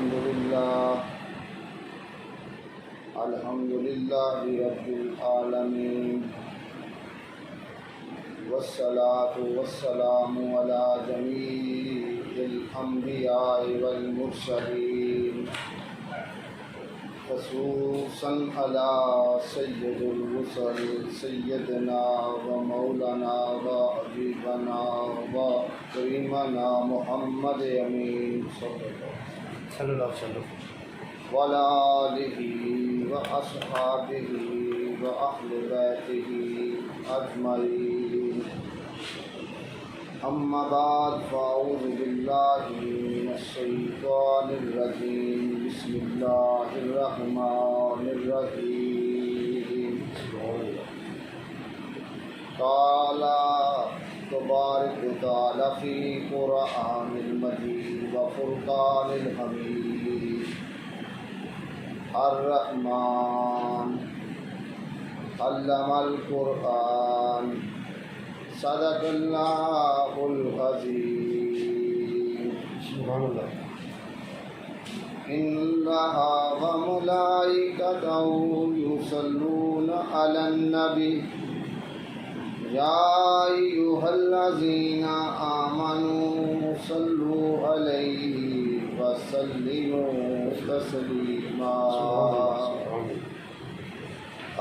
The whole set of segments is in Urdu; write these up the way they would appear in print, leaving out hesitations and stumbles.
الحمد لله رب العالمين والصلاة والسلام على جميع الأنبياء والمرسلين خصوصا على سيد الرسل سيدنا ومولانا وحبيبنا وكريمنا محمد أمين صلى الله عليه وسلم وعلى آله وأصحابه وأهل بيته أجمعين. أما بعد فأعوذ بالله من الشيطان الرجيم. بسم الله الرحمن الرحيم. قال تبارك وتعالى في قرآن المجيد وفرقان الحميد. الرحمن علم القرآن صدق اللہ العظیم. سبحان اللہ. ان اللہ وملائکتہ یصلون علی النبی یا ایھا الذین آمنوا صلوا علیہ وسلموا تسلیما.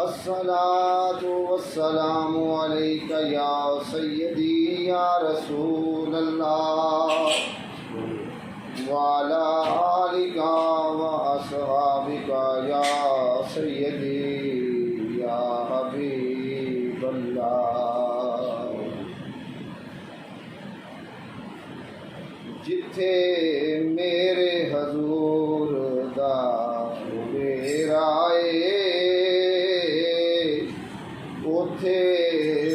الصلاة والسلام علیک یا سیدی یا رسول اللہ وعلی آلک واصحابک یا سیدی یا حبیب اللہ. جتھے میرے حضور دا ڈیرائے اوتھے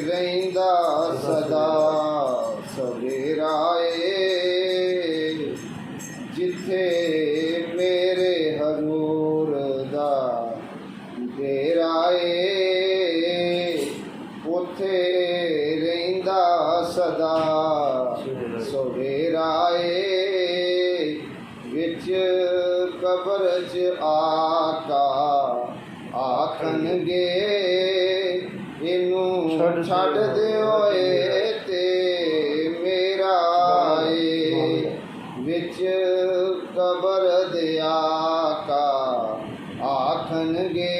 رہندا سدا سویرائے. جتھے میرے حضور دا ڈیرائے اوتھے رہندا سدا سویرائے. وچ قبر چ آقا آکھن گے اینوں چھڈ دیو تے میرا اے. وچ قبر دے آقا آکھن گے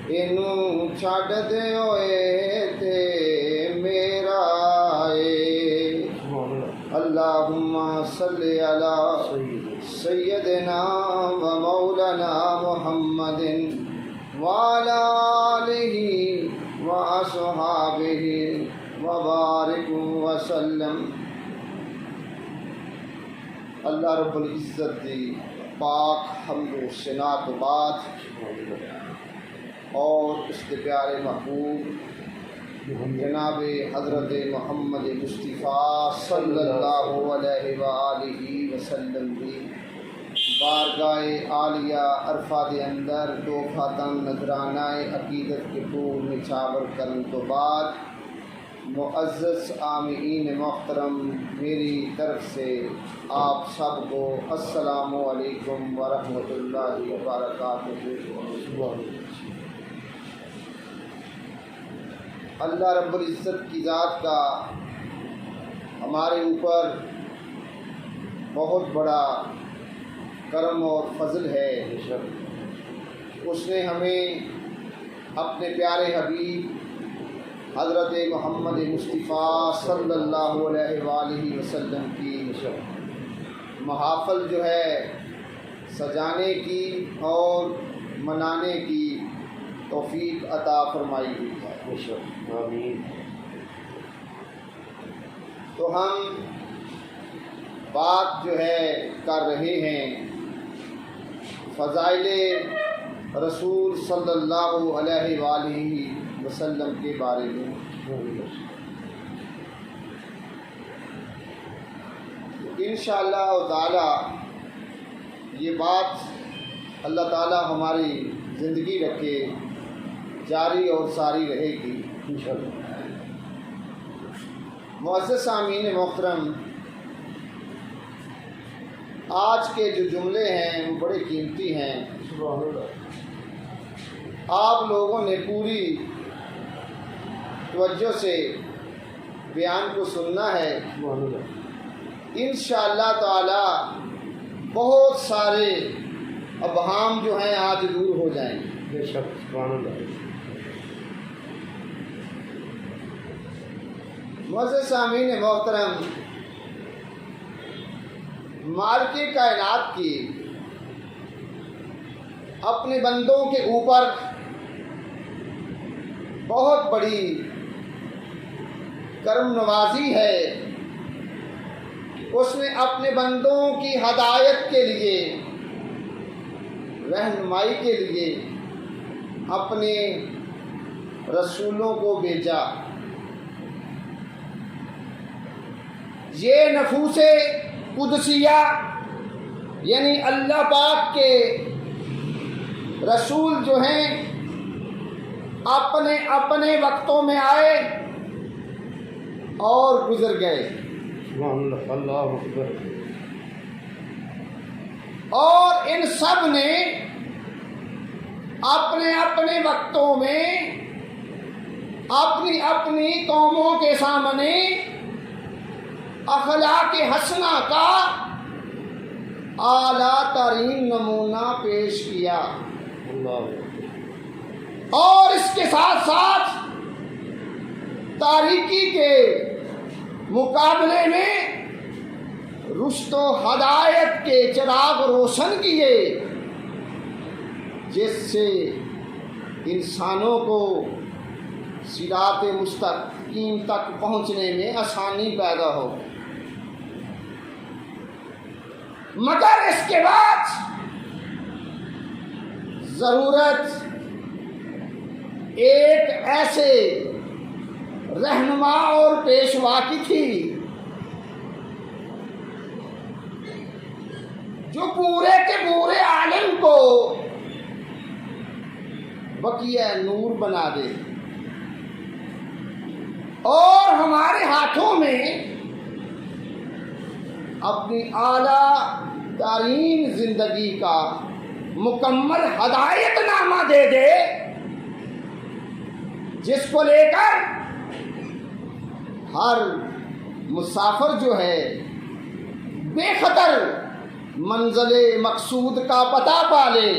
اینوں چھڈ دیو تے میرا اے. اللہم صلی علی سیدنا و مولانا محمد وعلی آلہ و اصحابہ وبارک وسلم. اللہ رب العزت دی پاک حمد و ثنا تو بعد اور اس کے پیارے محبوب جناب حضرت محمد مصطفیٰ صلی اللہ علیہ وآلہ وسلم کی بارگاہ عالیہ عرفہ دے اندر دو خاتم نذرانہ عقیدت کے پھول نچھاور کرن تو بعد معزز عامرین محترم میری طرف سے آپ سب کو السلام علیکم ورحمۃ اللہ وبرکاتہ. اللہ رب العزت کی ذات کا ہمارے اوپر بہت بڑا کرم اور فضل ہے. اس نے ہمیں اپنے پیارے حبیب حضرت محمد مصطفیٰ صلی اللہ علیہ وآلہ وسلم کی محافل جو ہے سجانے کی اور منانے کی توفیق عطا فرمائی ہوئی ہے. آمین. تو ہم بات جو ہے کر رہے ہیں فضائل رسول صلی اللہ علیہ وآلہ وسلم کے بارے میں. انشاءاللہ تعالی یہ بات اللہ تعالی ہماری زندگی رکھے جاری اور ساری رہے گی انشاءاللہ. معزز سامعین محترم، آج کے جو جملے ہیں وہ بڑے قیمتی ہیں. سبحان اللہ. آپ لوگوں نے پوری توجہ سے بیان کو سننا ہے. سبحان اللہ. انشاءاللہ تعالی بہت سارے ابہام جو ہیں آج دور ہو جائیں گے. بے شک. سبحان اللہ. معزز سامعین محترم، مالک کائنات کی اپنے بندوں کے اوپر بہت بڑی کرم نوازی ہے. اس نے اپنے بندوں کی ہدایت کے لیے، رہنمائی کے لیے اپنے رسولوں کو بھیجا. یہ نفوس قدسیہ یعنی اللہ پاک کے رسول جو ہیں اپنے اپنے وقتوں میں آئے اور گزر گئے. سبحان اللہ. اللہ اکبر. اور ان سب نے اپنے اپنے وقتوں میں اپنی اپنی قوموں کے سامنے اخلاق حسنہ کا اعلیٰ ترین نمونہ پیش کیا. اللہ. اور اس کے ساتھ ساتھ تاریکی کے مقابلے میں رشد و ہدایت کے چراغ روشن کیے، جس سے انسانوں کو صراط مستقیم تک پہنچنے میں آسانی پیدا ہو. مگر اس کے بعد ضرورت ایک ایسے رہنما اور پیشوا کی تھی جو پورے کے پورے عالم کو بقیہ نور بنا دے اور ہمارے ہاتھوں میں اپنی اعلیٰ ترین زندگی کا مکمل ہدایت نامہ دے دے، جس کو لے کر ہر مسافر جو ہے بے خطر منزل مقصود کا پتہ پا لے.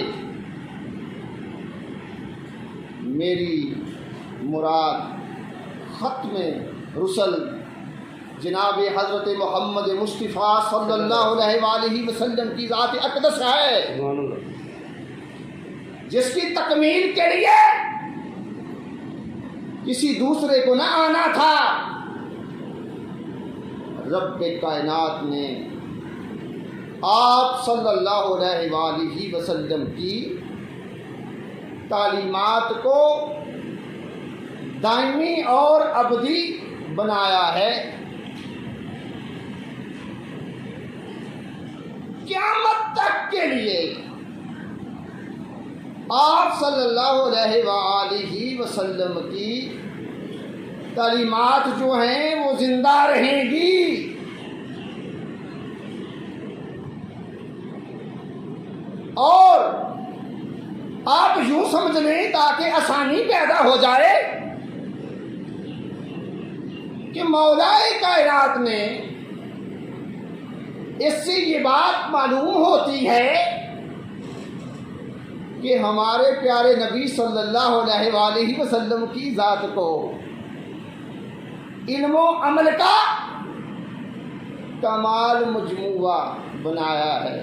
میری مراد ختم رسل جناب حضرت محمد مصطفیٰ صلی اللہ علیہ وآلہ وسلم کی ذات اقدس ہے، سبحان اللہ. جس کی تکمیل کے لیے کسی دوسرے کو نہ آنا تھا. رب کائنات نے آپ صلی اللہ علیہ وآلہ وسلم کی تعلیمات کو دائمی اور ابدی بنایا ہے. قیامت تک کے لیے آپ صلی اللہ علیہ وآلہ وسلم کی تعلیمات جو ہیں وہ زندہ رہیں گی. اور آپ یوں سمجھ لیں تاکہ آسانی پیدا ہو جائے کہ مولا کائنات نے اس سے یہ بات معلوم ہوتی ہے کہ ہمارے پیارے نبی صلی اللہ علیہ وآلہ وسلم کی ذات کو علم و عمل کا کمال مجموعہ بنایا ہے.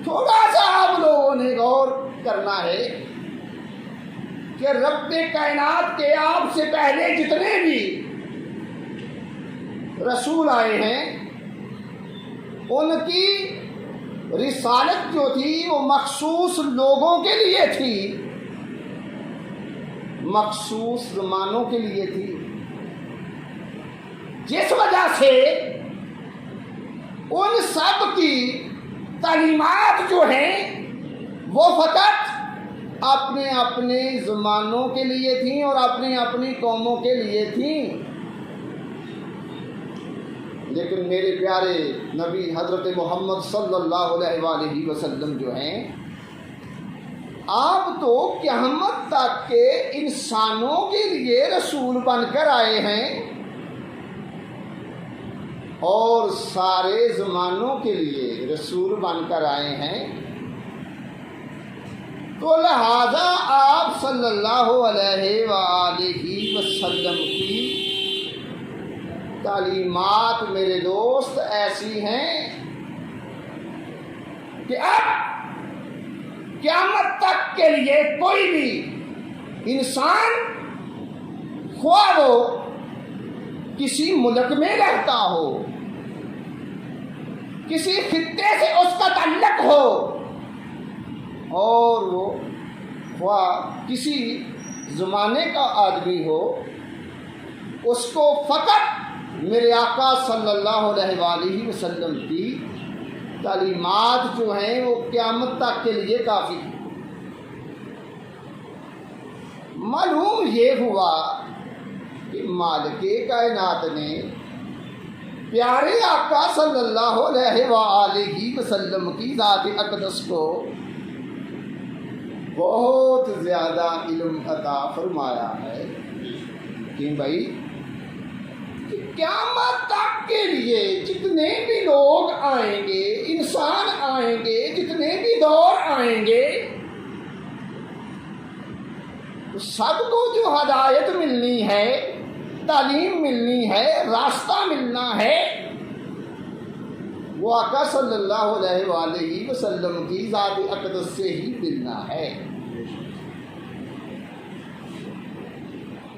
تھوڑا سا آپ لوگوں نے غور کرنا ہے کہ رب کائنات کے آپ سے پہلے جتنے بھی رسول آئے ہیں ان کی رسالت جو تھی وہ مخصوص لوگوں کے لیے تھی، مخصوص زمانوں کے لیے تھی، جس وجہ سے ان سب کی تعلیمات جو ہیں وہ فقط اپنے اپنے زمانوں کے لیے تھیں اور اپنی اپنی قوموں کے لیے تھیں. لیکن میرے پیارے نبی حضرت محمد صلی اللہ علیہ وآلہ وسلم جو ہیں، آپ تو قیامت تک کے انسانوں کے لیے رسول بن کر آئے ہیں اور سارے زمانوں کے لیے رسول بن کر آئے ہیں، تو لہذا آپ صلی اللہ علیہ وآلہ وسلم کی تعلیمات میرے دوست ایسی ہیں کہ اب قیامت تک کے لیے کوئی بھی انسان، خواہ وہ کسی ملک میں رہتا ہو، کسی خطے سے اس کا تعلق ہو، اور وہ خواہ کسی زمانے کا آدمی ہو، اس کو فقط میرے آقا صلی اللہ علیہ وآلہ وسلم کی تعلیمات جو ہیں وہ قیامت تک کے لیے کافی ہیں۔ معلوم یہ ہوا کہ مالک کائنات نے پیارے آقا صلی اللہ علیہ وآلہ وسلم کی ذات اقدس کو بہت زیادہ علم عطا فرمایا ہے کہ بھائی قیامت تک کے لیے جتنے بھی لوگ آئیں گے، انسان آئیں گے، جتنے بھی دور آئیں گے، سب کو جو ہدایت ملنی ہے، تعلیم ملنی ہے، راستہ ملنا ہے، وہ آقا صلی اللہ علیہ وآلہ وسلم کی ذات اقدس سے ہی ملنا ہے۔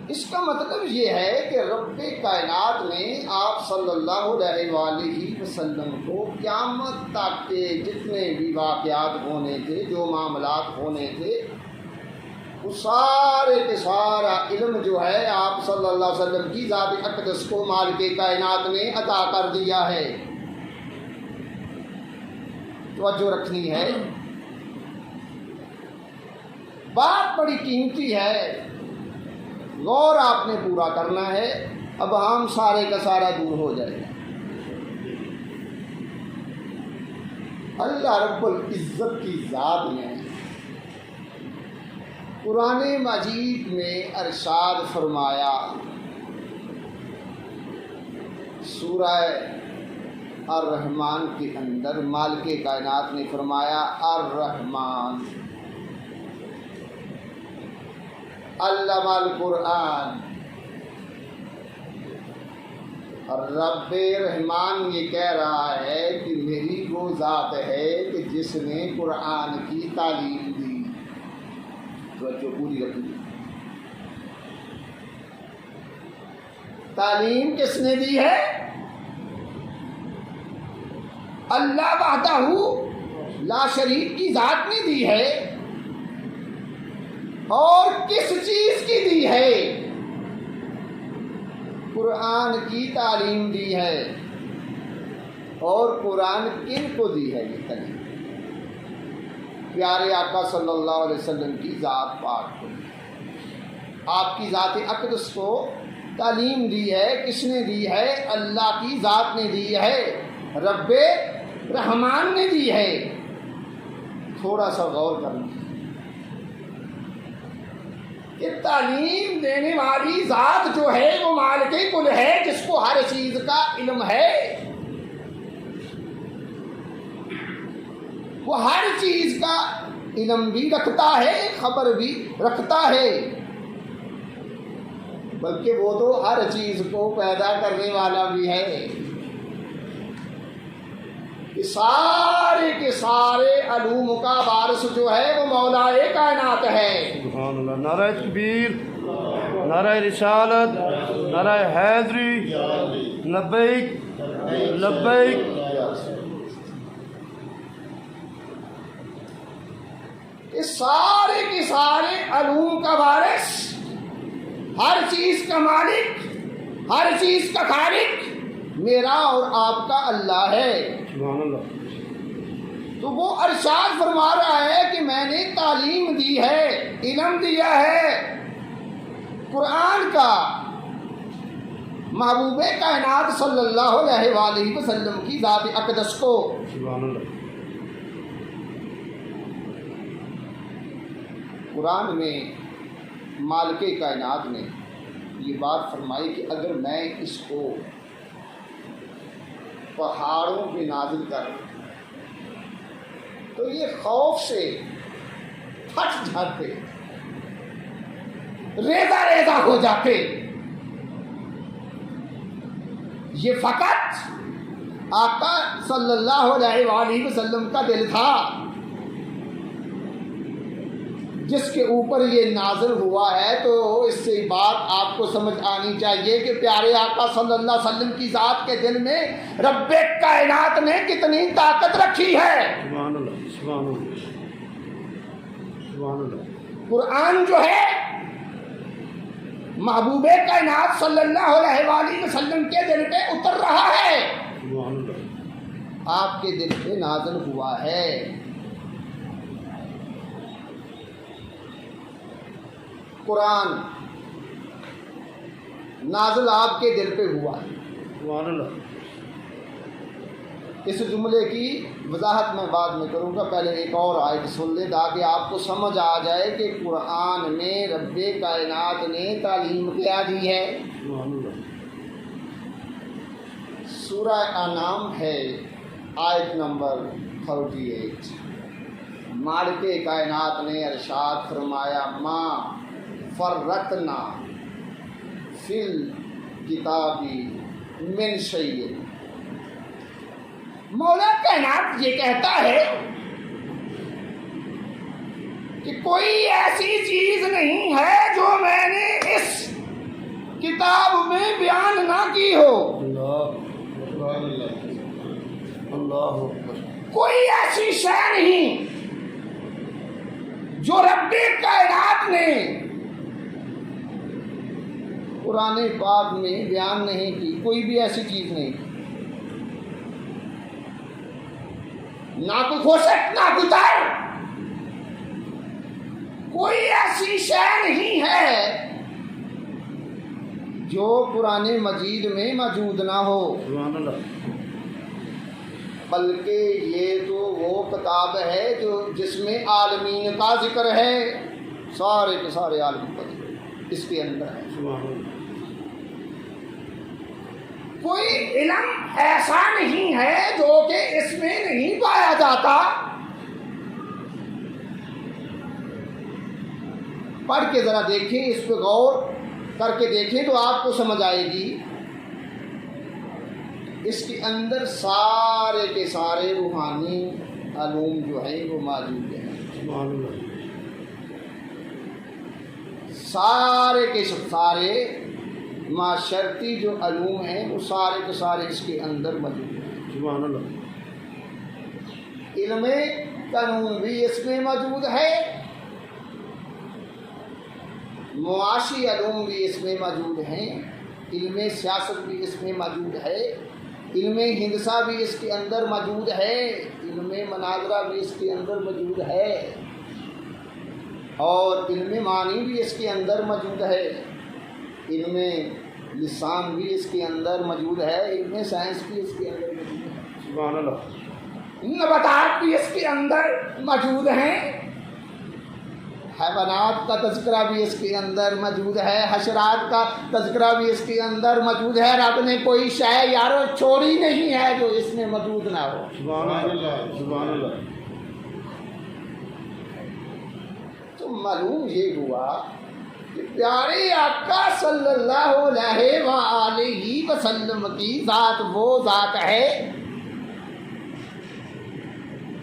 اس کا مطلب یہ ہے کہ رب کائنات نے آپ صلی اللہ علیہ وآلہ وسلم کو قیامت تک کے جتنے بھی واقعات ہونے تھے، جو معاملات ہونے تھے، وہ سارے کے سارا علم جو ہے آپ صلی اللہ علیہ وسلم کی ذات اقدس کو مالک کائنات نے عطا کر دیا ہے۔ توجہ رکھنی ہے، بات بڑی قیمتی ہے، غور آپ نے پورا کرنا ہے، اب ہم سارے کا سارا دور ہو جائے گا۔ اللہ رب العزت کی ذات نے قرآن مجید میں ارشاد فرمایا، سورہ الرحمن کے اندر مالک کائنات نے فرمایا الرحمن علم القرآن۔ اور رب رحمان یہ کہہ رہا ہے کہ میری وہ ذات ہے کہ جس نے قرآن کی تعلیم دی۔ توجہ پوری رکھیے، تعلیم کس نے دی ہے؟ اللہ وحدہ لا شریک کی ذات نے دی ہے۔ اور کس چیز کی دی ہے؟ قرآن کی تعلیم دی ہے۔ اور قرآن کن کو دی ہے یہ تعلیم؟ پیارے آقا صلی اللہ علیہ وسلم کی ذات پاک کو، آپ کی ذات اقدس کو تعلیم دی ہے۔ کس نے دی ہے؟ اللہ کی ذات نے دی ہے، رب رحمان نے دی ہے۔ تھوڑا سا غور کرنا کہ تعلیم دینے والی ذات جو ہے وہ مالک کل ہے، جس کو ہر چیز کا علم ہے، وہ ہر چیز کا علم بھی رکھتا ہے، خبر بھی رکھتا ہے، بلکہ وہ تو ہر چیز کو پیدا کرنے والا بھی ہے۔ کہ سارے کے سارے علوم کا وارث جو ہے وہ مولا کائنات ہے۔ سبحان اللہ۔ نعرہ تکبیر، نعرہ رسالت، نعرہ حیدری، لبیک لبیک۔ کہ سارے کے سارے علوم کا وارث، ہر چیز کا مالک، ہر چیز کا خالق میرا اور آپ کا اللہ ہے۔ سبحان اللہ۔ تو وہ ارشاد فرما رہا ہے کہ میں نے تعلیم دی ہے، علم دیا ہے قرآن کا، محبوب کائنات صلی اللہ علیہ وآلہ وسلم کی ذات اقدس کو۔ سبحان اللہ۔ قرآن میں مالک کائنات نے یہ بات فرمائی کہ اگر میں اس کو پہاڑوں پہ نازل کر تو یہ خوف سے پھٹ جاتے، ریزہ ریزہ ہو جاتے۔ یہ فقط آقا صلی اللہ علیہ وآلہ وسلم کا دل تھا جس کے اوپر یہ نازل ہوا ہے۔ تو اس سے بات آپ کو سمجھ آنی چاہیے کہ پیارے آقا صلی اللہ علیہ وسلم کی ذات کے دل میں رب کائنات نے کتنی طاقت رکھی ہے۔ سبحان اللہ، سبحان اللہ، سبحان اللہ۔ قرآن جو ہے محبوب کائنات صلی اللہ علیہ وآلہ وسلم کے دل پہ اتر رہا ہے، سبحان اللہ۔ آپ کے دل پہ نازل ہوا ہے۔ قرآن نازل آپ کے دل پہ ہوا ہے۔ سبحان اللہ۔ اس جملے کی وضاحت میں بعد میں کروں گا، پہلے ایک اور آیت سن لیں تاکہ آپ کو سمجھ آ جائے کہ قرآن میں رب کائنات نے تعلیم کیا دی ہے۔ سبحان اللہ۔ سورہ انعام ہے، آیت نمبر 38۔ مالک کائنات نے ارشاد فرمایا ما فرطنا فی الکتاب من شیء۔ مولا کائنات یہ کہتا ہے کہ کوئی ایسی چیز نہیں ہے جو میں نے اس کتاب میں بیان نہ کی ہو۔ اللہ اللہ اکبر۔ کوئی ایسی شے نہیں جو رب کائنات نے قرآن پاک میں بیان نہیں کی، کوئی بھی ایسی چیز نہیں، نہ کوئی خوشک نہ کوئی تار، کوئی ایسی شے نہیں ہے جو قرآن مجید میں موجود نہ ہو۔ سبحان اللہ۔ بلکہ یہ تو وہ کتاب ہے جو جس میں عالمین کا ذکر ہے، سارے کے سارے عالم کا ذکر اس کے اندر ہے۔ سبحان اللہ۔ کوئی علم ایسا نہیں ہے جو کہ اس میں نہیں پایا جاتا۔ پڑھ کے ذرا دیکھیں، اس پہ غور کر کے دیکھیں تو آپ کو سمجھ آئے گی۔ اس کے اندر سارے کے سارے روحانی علوم جو ہیں وہ موجود ہیں۔ سبحان اللہ۔ سارے کے سارے معاشرتی جو علوم ہیں وہ سارے کے سارے اس کے اندر موجود ہیں۔ سبحان اللہ۔ علم قانون بھی اس میں موجود ہے، معاشی علوم بھی اس میں موجود ہیں، علم سیاست بھی اس میں موجود ہے، علم ہندسہ بھی اس کے اندر موجود ہے، علم مناظرہ بھی اس کے اندر موجود ہے، اور علم معنی بھی اس کے اندر موجود ہے، علم لسان بھی اس کے اندر موجود ہے، علم سائنس بھی اس کے اندر موجود ہے، سبحان اللہ۔ نباتات بھی اس کے اندر موجود ہیں، حیوانات کا تذکرہ بھی اس کے اندر موجود ہے، حشرات کا تذکرہ بھی اس کے اندر موجود ہے۔ رب نے کوئی شے یارو چھوڑی نہیں ہے جو اس میں موجود نہ ہو۔ سبحان اللہ، سبحان اللہ۔ تو معلوم یہ ہوا کہ پیارے آقا صلی اللہ علیہ وآلہ وسلم کی ذات وہ ذات ہے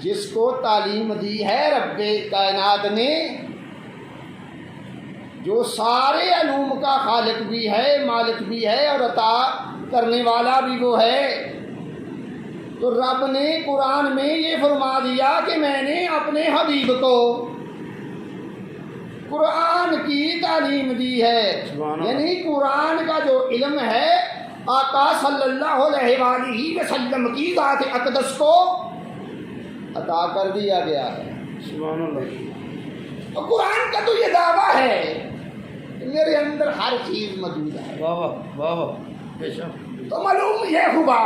جس کو تعلیم دی ہے رب کائنات نے، جو سارے علوم کا خالق بھی ہے، مالک بھی ہے، اور عطا کرنے والا بھی وہ ہے۔ تو رب نے قرآن میں یہ فرما دیا کہ میں نے اپنے حبیب کو قرآن کی تعلیم دی ہے، یعنی قرآن کا جو علم ہے آقا صلی اللہ علیہ وآلہ وسلم کی ذات اقدس کو عطا کر دیا گیا ہے۔ سبحان اللہ۔ اور قرآن کا تو یہ دعویٰ ہے کہ میرے اندر ہر چیز موجود ہے۔ واہ واہ واہ واہ۔ بے شک تو معلوم یہ ہوا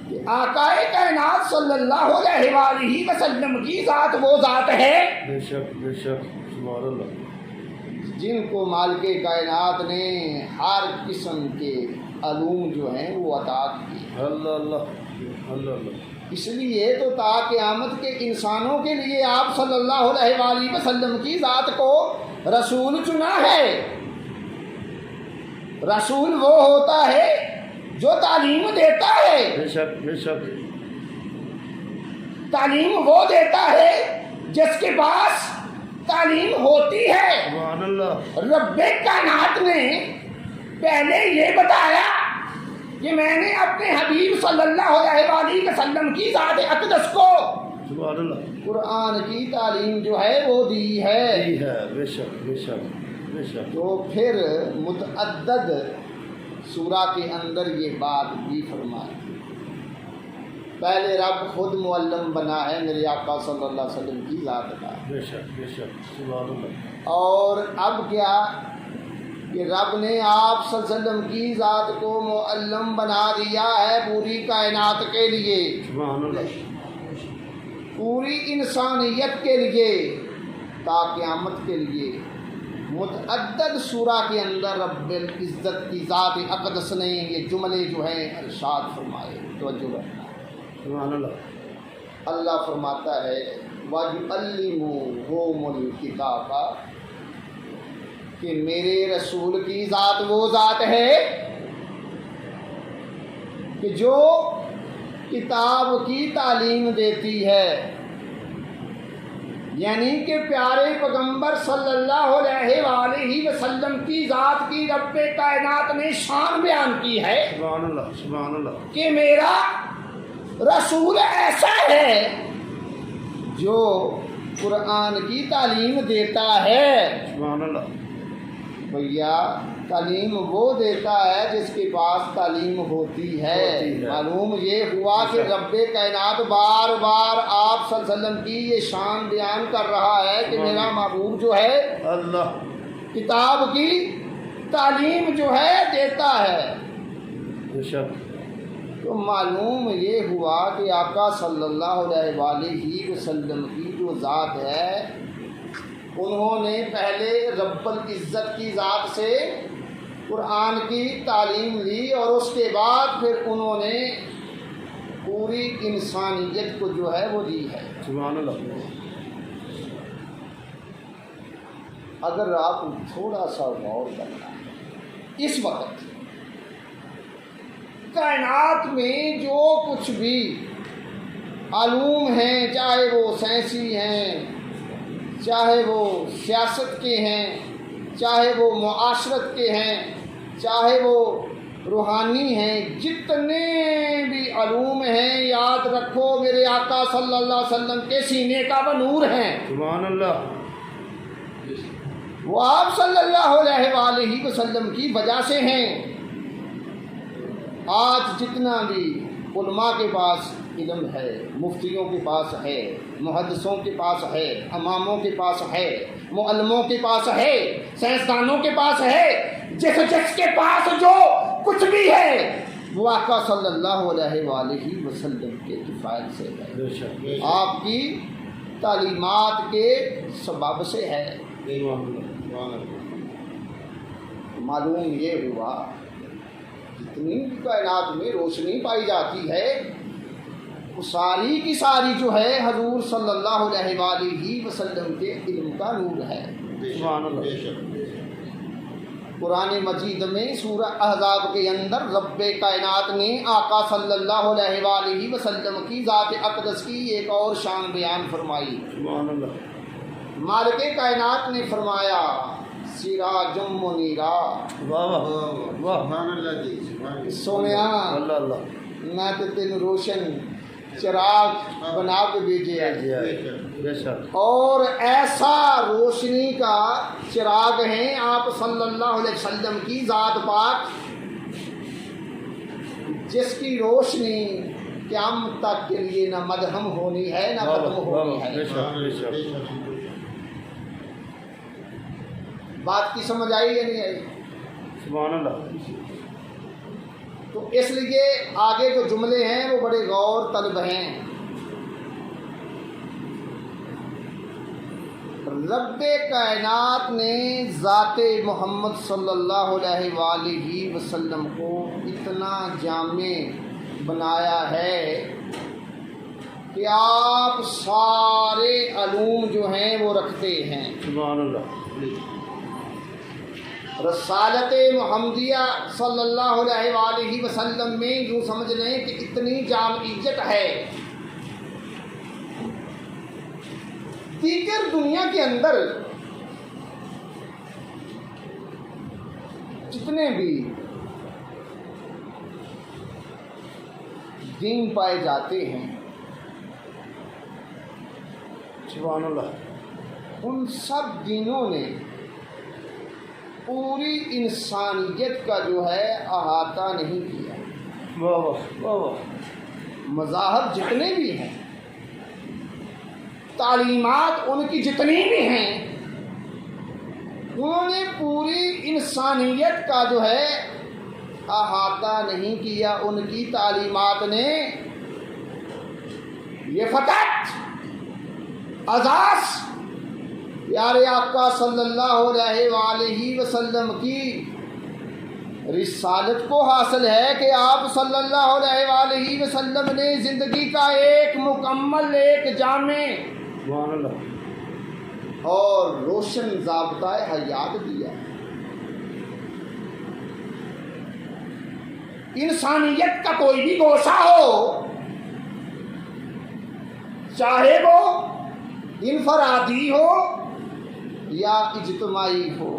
کہ آقائے کائنات صلی اللہ علیہ وآلہ وسلم کی ذات وہ ذات ہے بے شک سبحان اللہ جن کو مالک کائنات نے ہر قسم کے علوم جو ہیں وہ عطا کیے. اللہ اللہ اللہ اللہ اس لیے تو تا قیامت کے انسانوں کے لیے آپ صلی اللہ علیہ وآلہ وسلم کی ذات کو رسول چنا ہے. رسول وہ ہوتا ہے جو تعلیم دیتا ہے. بے شک تعلیم وہ دیتا ہے جس کے پاس تعلیم ہوتی ہے. سبحان اللہ رب کائنات نے پہلے یہ بتایا کہ میں نے اپنے حبیب صلی اللہ علیہ وآلہ وسلم کی ذات اقدس کو سبحان اللہ قرآن کی تعلیم جو ہے وہ دی ہے. صحیح ہے بے شک تو پھر متعدد سورہ کے اندر یہ بات بھی فرمائی. پہلے رب خود معلم بنا ہے میرے آقا صلی اللہ علیہ وسلم کی ذات کا. بے شک سبحان اللہ اور اب کیا کہ رب نے آپ صلی اللہ علیہ وسلم کی ذات کو معلم بنا دیا ہے پوری کائنات کے لیے, سبحان اللہ پوری انسانیت کے لیے, تا قیامت کے لیے. متعدد سورہ کے اندر رب العزت کی ذات اقدس نے یہ جملے جو ہیں ارشاد فرمائے. توجہ رکھنا. سبحان اللہ اللہ فرماتا ہے وَيُعَلِّمُهُمُ الْكِتَابَ کہ میرے رسول کی ذات وہ ذات ہے کہ جو کتاب کی تعلیم دیتی ہے. یعنی کہ پیارے پیغمبر صلی اللہ علیہ وآلہ وسلم کی ذات کی رب کائنات نے شان بیان کی ہے سبحان اللہ کہ میرا رسول ایسا ہے جو قرآن کی تعلیم دیتا ہے. سبحان اللہ بھیا تعلیم وہ دیتا ہے جس کے پاس تعلیم ہوتی ہے. معلوم یہ ہوا کہ رب کائنات بار بار آپ صلی اللہ علیہ وسلم کی یہ شان بیان کر رہا ہے کہ میرا محبوب جو ہے اللہ کتاب کی تعلیم جو ہے دیتا ہے. بے شک تو معلوم یہ ہوا کہ آقا صلی اللہ علیہ وآلہ وسلم کی جو ذات ہے انہوں نے پہلے رب العزت کی ذات سے قرآن کی تعلیم لی اور اس کے بعد پھر انہوں نے پوری انسانیت کو جو ہے وہ دی ہے. سبحان اللہ اگر آپ تھوڑا سا غور کرنا اس وقت کائنات میں جو کچھ بھی علوم ہیں, چاہے وہ سائنسی ہیں, چاہے وہ سیاست کے ہیں, چاہے وہ معاشرت کے ہیں, چاہے وہ روحانی ہیں, جتنے بھی علوم ہیں یاد رکھو میرے آقا صلی اللہ علیہ وسلم کے سینے کا وہ نور ہیں. سبحان اللہ وہ آپ صلی اللہ علیہ وآلہ وسلم کی وجہ سے ہیں. آج جتنا بھی علماء کے پاس علم ہے, مفتیوں کے پاس ہے, محدثوں کے پاس ہے, اماموں کے پاس ہے, معلموں کے پاس ہے, سائنسدانوں کے پاس ہے, جس کے پاس جو کچھ بھی ہے وہ آقا صلی اللہ علیہ وآلہ وسلم کے کفایت سے ہے, بے شک آپ کی تعلیمات کے سبب سے ہے. معلوم یہ ہوا جتنی بھی کائنات میں روشنی پائی جاتی ہے وہ ساری کی ساری جو ہے حضور صلی اللہ علیہ وآلہ وسلم کے علم کا نور ہے. سبحان اللہ قرآن مجید میں سورہ احزاب کے اندر رب کائنات نے آقا صلی اللہ علیہ وآلہ وسلم کی ذات اقدس کی ایک اور شان بیان فرمائی. سبحان اللہ مالک کائنات نے فرمایا سراج منیرا. واہ واہ سبحان اللہ جی سونیا اللہ اللہ میں تو تین روشن چراغ بنا کے بھیجے ہے, بے شک اور ایسا روشنی کا چراغ ہیں آپ صلی اللہ علیہ وسلم کی ذات پاک جس کی روشنی قیامت تک کے لیے نہ مدھم ہونی ہے نہ ختم ہونی ہے. بے شک بے شک بات کی سمجھ آئی یا نہیں آئی؟ سبحان اللہ. تو اس لیے آگے جو جملے ہیں وہ بڑے غور طلب ہیں. رب کائنات نے ذات محمد صلی اللہ علیہ وآلہ وسلم کو اتنا جامع بنایا ہے کہ آپ سارے علوم جو ہیں وہ رکھتے ہیں. سبحان اللہ. رسالت محمدیہ صلی اللہ علیہ وآلہ وسلم میں یوں سمجھ لیں کہ اتنی جامعیت ہے. دیگر دنیا کے اندر جتنے بھی دین پائے جاتے ہیں سبحان اللہ. ان سب دینوں نے پوری انسانیت کا جو ہے احاطہ نہیں کیا. واہ واہ واہ واہ. مذاہب جتنے بھی ہیں، تعلیمات ان کی جتنی بھی ہیں، انہوں نے پوری انسانیت کا جو ہے احاطہ نہیں کیا. ان کی تعلیمات نے یہ فقط اعزاز پیارے آقا صلی اللہ علیہ وآلہ وسلم کی رسالت کو حاصل ہے کہ آپ صلی اللہ علیہ وآلہ وسلم نے زندگی کا ایک مکمل، ایک جامع سبحان اللہ. اور روشن ضابطہ حیات دیا. انسانیت کا کوئی بھی گوشہ ہو، چاہے وہ انفرادی ہو یا اجتماعی ہو،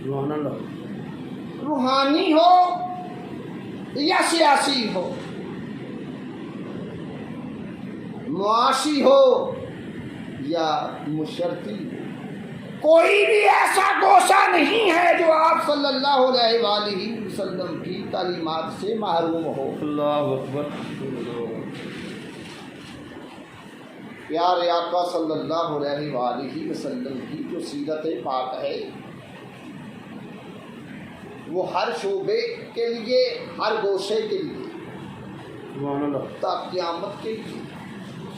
سبحان اللہ. روحانی ہو یا سیاسی ہو، معاشی ہو یا مشرفی، کوئی بھی ایسا گوشہ نہیں ہے جو آپ صلی اللہ علیہ وآلہ وسلم کی تعلیمات سے محروم ہو. اللہ اکبر. پیارے آقا صلی اللہ علیہ وآلہ وسلم کی جو سیرت پاک ہے وہ ہر شعبے کے لیے، ہر گوشے کے لیے، سبحان اللہ. تا قیامت کے لیے،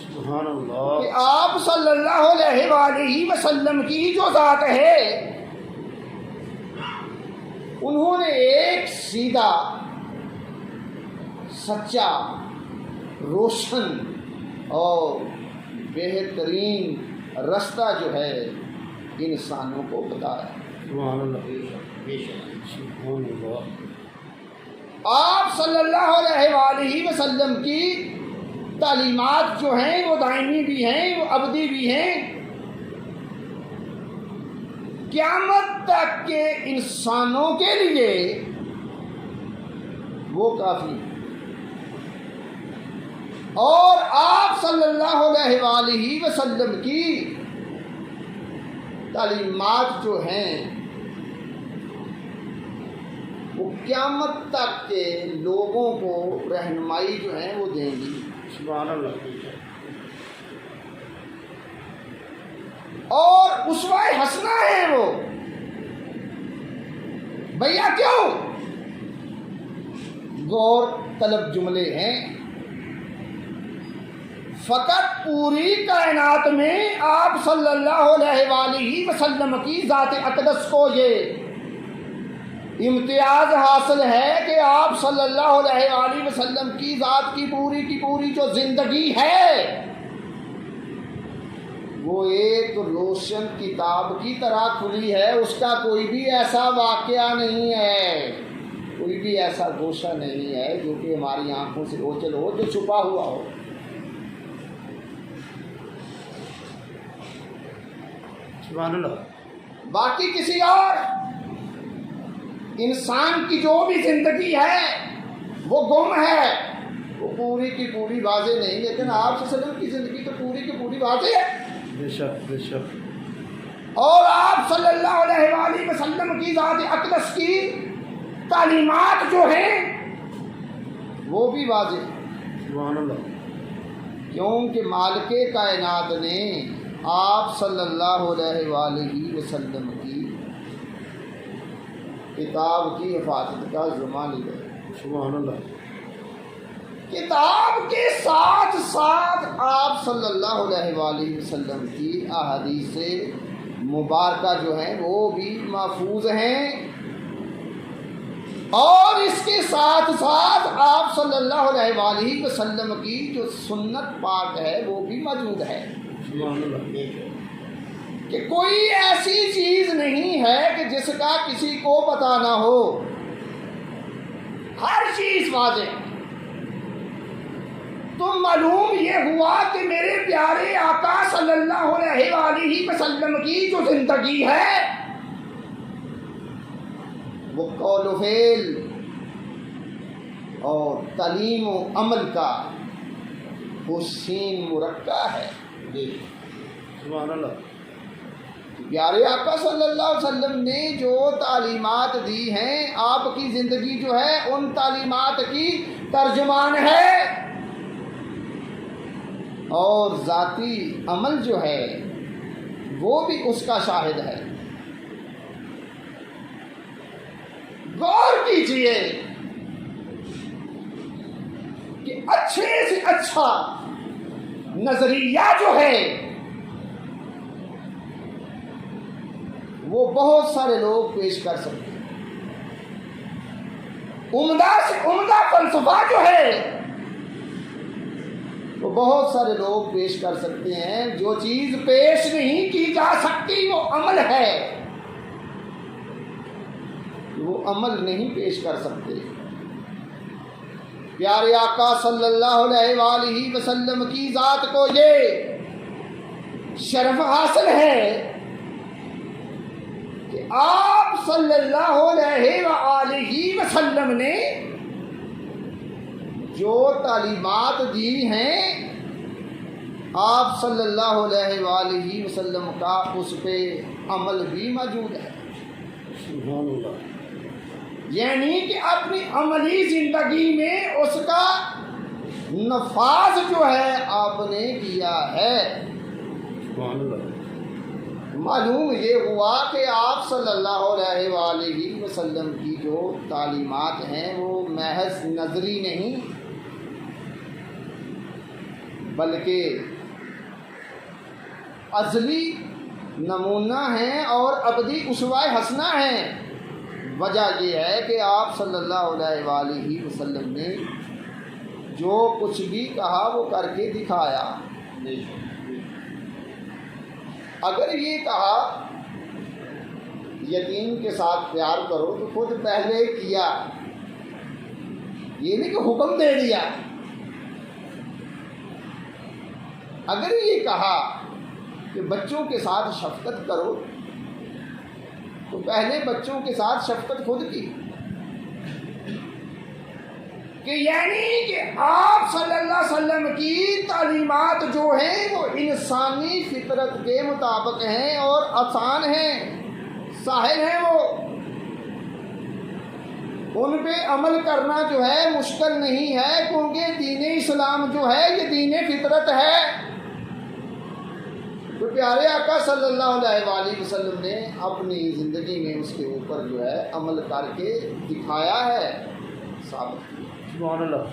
سبحان اللہ. کہ آپ صلی اللہ علیہ وآلہ وسلم کی جو ذات ہے انہوں نے ایک سیدھا، سچا، روشن اور بہترین رستہ جو ہے انسانوں کو بتایا. سبحان اللہ. سبحان اللہ. آپ صلی اللہ علیہ وآلہ وسلم کی تعلیمات جو ہیں وہ دائمی بھی ہیں، وہ ابدی بھی ہیں. قیامت تک کے انسانوں کے لیے وہ کافی ہیں. اور آپ صلی اللہ علیہ وآلہ وسلم کی تعلیمات جو ہیں وہ قیامت تک کے لوگوں کو رہنمائی جو ہے وہ دیں گی. سبحان اللہ. اور اسوہ حسنہ ہے وہ. بھیا کیوں؟ غور طلب جملے ہیں. فقط پوری کائنات میں آپ صلی اللہ علیہ وآلہ وسلم کی ذات اقدس کو یہ امتیاز حاصل ہے کہ آپ صلی اللہ علیہ وآلہ وسلم کی ذات کی پوری جو زندگی ہے وہ ایک روشن کتاب کی طرح کھلی ہے. اس کا کوئی بھی ایسا واقعہ نہیں ہے، کوئی بھی ایسا گوشہ نہیں ہے جو کہ ہماری آنکھوں سے اوجھل ہو، جو چھپا ہوا ہو. سبحان اللہ. باقی کسی اور انسان کی جو بھی زندگی ہے وہ گم ہے، وہ پوری کی پوری واضح نہیں. لیکن آپ صلی اللہ علیہ وسلم کی زندگی تو پوری کی پوری واضح ہے. بے شک بے شک. اور آپ صلی اللہ علیہ وآلہ وسلم کی ذات اقدس کی تعلیمات جو ہیں وہ بھی واضح ہیں. سبحان اللہ. کیونکہ مالک کائنات نے آپ صلی اللہ علیہ وآلہ وسلم کی کتاب کی حفاظت کا ذمہ لے گئے۔ سبحان اللہ۔ کتاب کے ساتھ ساتھ آپ صلی اللہ علیہ وآلہ وسلم کی احادیث مبارکہ جو ہیں وہ بھی محفوظ ہیں، اور اس کے ساتھ ساتھ آپ صلی اللہ علیہ وآلہ وسلم کی جو سنت پاک ہے وہ بھی موجود ہے، سبحان اللہ۔ کہ کوئی ایسی چیز نہیں ہے کہ جس کا کسی کو پتہ نہ ہو، ہر چیز واضح۔ تو معلوم یہ ہوا کہ میرے پیارے آقا صلی اللہ علیہ وآلہ وسلم کی جو زندگی ہے وہ قول و فعل اور تعلیم و عمل کا حسین مرکہ ہے۔ جی سبحان اللہ۔ پیارے آقا صلی اللہ علیہ وسلم نے جو تعلیمات دی ہیں، آپ کی زندگی جو ہے ان تعلیمات کی ترجمان ہے، اور ذاتی عمل جو ہے وہ بھی اس کا شاہد ہے۔ غور کیجئے کہ اچھے سے اچھا نظریہ جو ہے وہ بہت سارے لوگ پیش کر سکتے ہیں، عمدہ سے عمدہ فلسفہ جو ہے وہ بہت سارے لوگ پیش کر سکتے ہیں۔ جو چیز پیش نہیں کی جا سکتی وہ عمل ہے، وہ عمل نہیں پیش کر سکتے۔ پیارے آقا صلی اللہ علیہ وآلہ وسلم کی ذات کو یہ شرف حاصل ہے کہ آپ صلی اللہ علیہ وآلہ وسلم نے جو تعلیمات دی ہیں، آپ صلی اللہ علیہ وآلہ وسلم کا اس پہ عمل بھی موجود ہے۔ سبحان اللہ۔ یعنی کہ اپنی عملی زندگی میں اس کا نفاذ جو ہے آپ نے کیا ہے۔ سبحان اللہ۔ معلوم یہ ہوا کہ آپ صلی اللہ علیہ وآلہ وسلم کی جو تعلیمات ہیں وہ محض نظری نہیں بلکہ ازلی نمونہ ہیں اور ابدی اسوہ حسنہ ہیں۔ وجہ یہ ہے کہ آپ صلی اللہ علیہ وآلہ وسلم نے جو کچھ بھی کہا وہ کر کے دکھایا۔ اگر یہ کہا یتیم کے ساتھ پیار کرو تو خود پہلے کیا، یہ نہیں کہ حکم دے دیا۔ اگر یہ کہا کہ بچوں کے ساتھ شفقت کرو تو پہلے بچوں کے ساتھ شفقت خود کی، کہ یعنی کہ آپ صلی اللہ علیہ وسلم کی تعلیمات جو ہیں وہ انسانی فطرت کے مطابق ہیں اور آسان ہیں، سہل ہیں، وہ ان پہ عمل کرنا جو ہے مشکل نہیں ہے، کیونکہ دین اسلام جو ہے یہ دین فطرت ہے۔ تو پیارے آقا صلی اللہ علیہ وآلہ وسلم نے اپنی زندگی میں اس کے اوپر جو ہے عمل کر کے دکھایا ہے، ثابت کیا۔ سبحان اللہ۔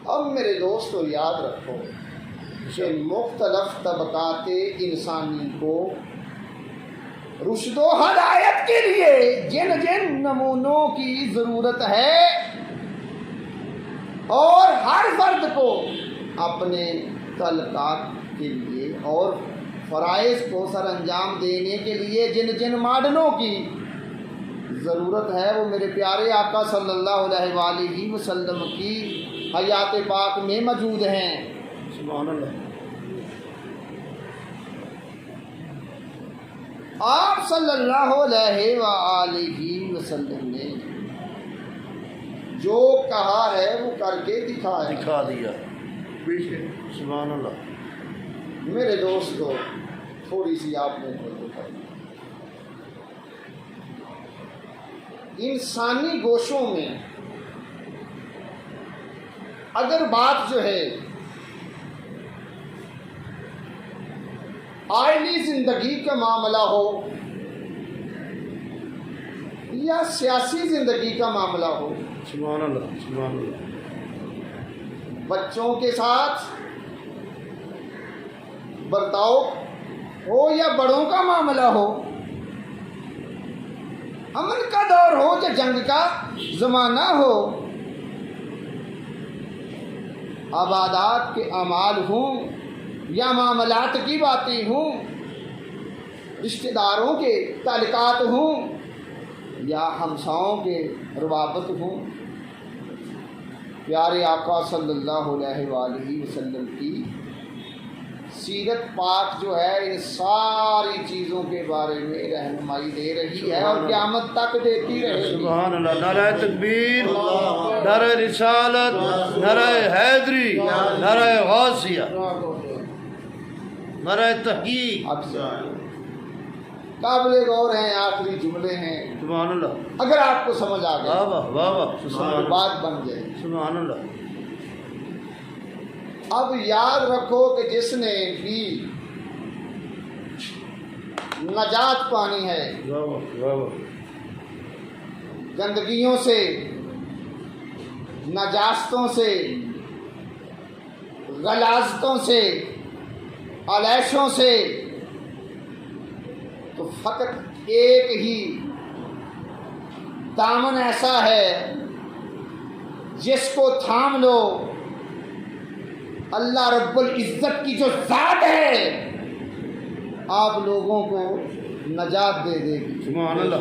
اب میرے دوستو یاد رکھو کہ مختلف طبقات انسانی کو رشد و ہدایت کے لیے جن جن نمونوں کی ضرورت ہے، اور ہر فرد کو اپنے تعلقات کے لیے اور فرائض کو سر انجام دینے کے لیے جن جن ماڈلوں کی ضرورت ہے وہ میرے پیارے آقا صلی اللہ علیہ وآلہ وسلم کی حیات پاک میں موجود ہیں۔ سبحان اللہ۔ آپ صلی اللہ علیہ وآلہ وسلم نے جو کہا ہے وہ کر کے دکھا دیا۔ سبحان اللہ۔ میرے دوستو تھوڑی سی آپ نے توجہ کرنی، انسانی گوشوں میں اگر بات جو ہے آئلی زندگی کا معاملہ ہو یا سیاسی زندگی کا معاملہ ہو، سبحان اللہ سبحان اللہ بچوں کے ساتھ برتاؤ ہو یا بڑوں کا معاملہ ہو، امن کا دور ہو یا جنگ کا زمانہ ہو، عبادات کے اعمال ہوں یا معاملات کی باتیں ہوں، رشتہ داروں کے تعلقات ہوں یا ہمساؤں کے روابط ہوں، پیارے آقا صلی اللہ علیہ وآلہ وسلم کی سیرت پاک جو ہے ان ساری چیزوں کے بارے میں رہنمائی دے رہی ہے اور قیامت تک دیتی رہے گی۔ سبحان اللہ، نعرہ تکبیر، نعرہ رسالت، نعرہ حیدری، نعرہ غوثیہ، نعرہ تحقیق۔ اب قابل غور ہیں، آخری جملے ہیں، سبحان اللہ، اگر آپ کو سمجھ آ واہ گیا واہ واہ واہ، سبحان اللہ بات بن جائے۔ سبحان اللہ۔ اب یاد رکھو کہ جس نے بھی نجات پانی ہے واہ واہ واہ واہ، گندگیوں سے، نجاستوں سے، غلاظتوں سے، علیشوں سے، تو فقط ایک ہی دامن ایسا ہے جس کو تھام لو، اللہ رب العزت کی جو ذات ہے آپ لوگوں کو نجات دے دے گی۔ سبحان اللہ،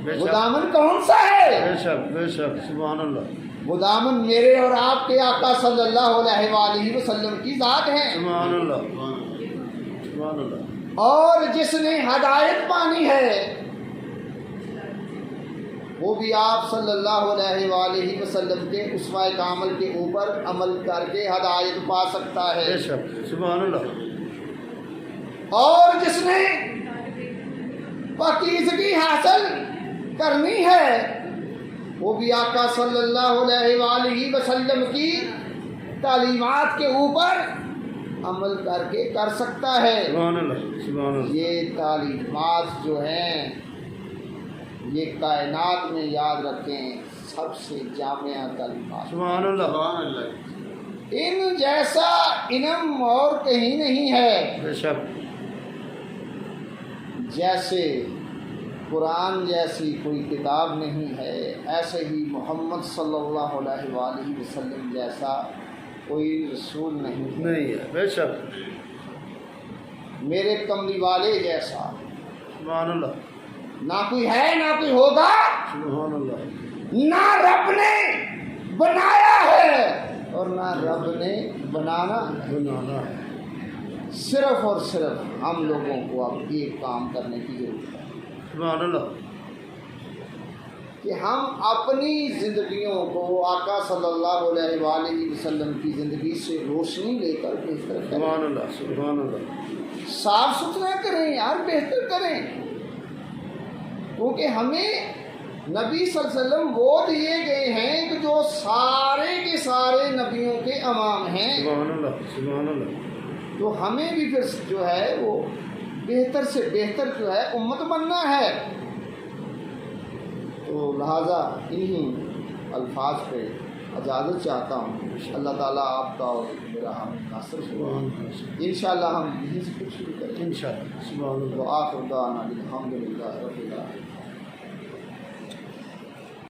بے وہ شک دامن کون سا ہے؟ بے شک بے شک، سبحان اللہ وہ دامن میرے اور آپ کے آقا صلی اللہ علیہ وآلہ وسلم کی ذات ہے۔ سبحان اللہ سبحان اللہ۔ اور جس نے ہدایت پانی ہے وہ بھی آپ صلی اللہ علیہ وآلہ وسلم کے اسوہ کامل کے اوپر عمل کر کے ہدایت پا سکتا بے ہے۔ شک، سبحان اللہ اور جس نے پاکیزگی حاصل کرنی ہے وہ بھی آقا صلی اللہ علیہ وآلہ وسلم کی تعلیمات کے اوپر عمل کر کے کر سکتا ہے۔ سبحان اللہ سبحان اللہ۔ یہ تعلیمات جو ہیں یہ کائنات میں یاد رکھیں سب سے جامع تعلیمات، سبحان اللہ ان جیسا انعام اور کہیں نہیں ہے۔ بے شک، جیسے قرآن جیسی کوئی کتاب نہیں ہے ایسے ہی محمد صلی اللہ علیہ وآلہ وسلم جیسا کوئی رسول نہیں ہے، نہیں ہے، بے شک، میرے کملی والے جیسا سبحان اللہ نہ کوئی ہے نہ کوئی ہوگا، سبحان اللہ نہ رب نے بنایا ہے اور نہ رب نے بنانا ہے۔ بنانا ہے۔ صرف اور صرف ہم لوگوں کو اب ایک کام کرنے کی ضرورت ہے سبحان اللہ، کہ ہم اپنی زندگیوں کو آقا صلی اللہ علیہ وآلہ وسلم کی زندگی سے روشنی لے کر بہتر کریں، سبحان اللہ سبحان اللہ، صاف ستھرا کریں یار، بہتر کریں، کیونکہ ہمیں نبی صلی اللہ علیہ وسلم وہ دیے گئے ہیں کہ جو سارے کے سارے نبیوں کے امام ہیں، سبحان اللہ سبحان اللہ، تو ہمیں بھی پھر جو ہے وہ بہتر سے بہتر جو ہے امت بننا ہے۔ تو لہٰذا انہی الفاظ پہ اجازت چاہتا ہوں، اللہ تعالیٰ آپ کا اور میرا ہم ناصر ہوا، انشاءاللہ ہم یہیں سے شروع کریں۔ انشاءاللہ، سبحان اللہ۔ وآخر دعوانا الحمدللہ رب العالمین۔